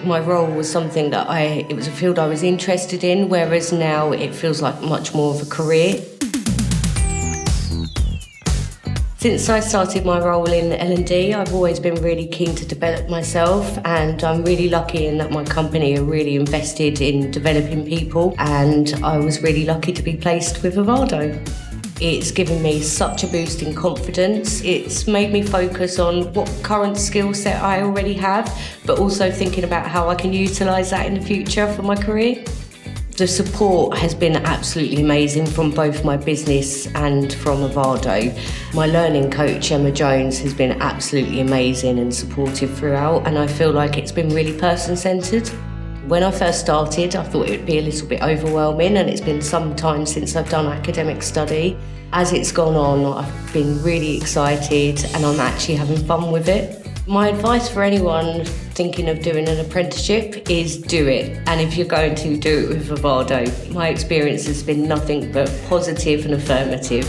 My role was something that it was a field I was interested in, whereas now it feels like much more of a career. Since I started my role in L&D, I've always been really keen to develop myself, and I'm really lucky in that my company are really invested in developing people, and I was really lucky to be placed with Avado. It's given me such a boost in confidence. It's made me focus on what current skill set I already have, but also thinking about how I can utilise that in the future for my career. The support has been absolutely amazing from both my business and from Avado. My learning coach, Emma Jones, has been absolutely amazing and supportive throughout, and I feel like it's been really person-centred. When I first started, I thought it would be a little bit overwhelming, and it's been some time since I've done academic study. As it's gone on, I've been really excited and I'm actually having fun with it. My advice for anyone thinking of doing an apprenticeship is do it. And if you're going to do it with Avado, my experience has been nothing but positive and affirmative.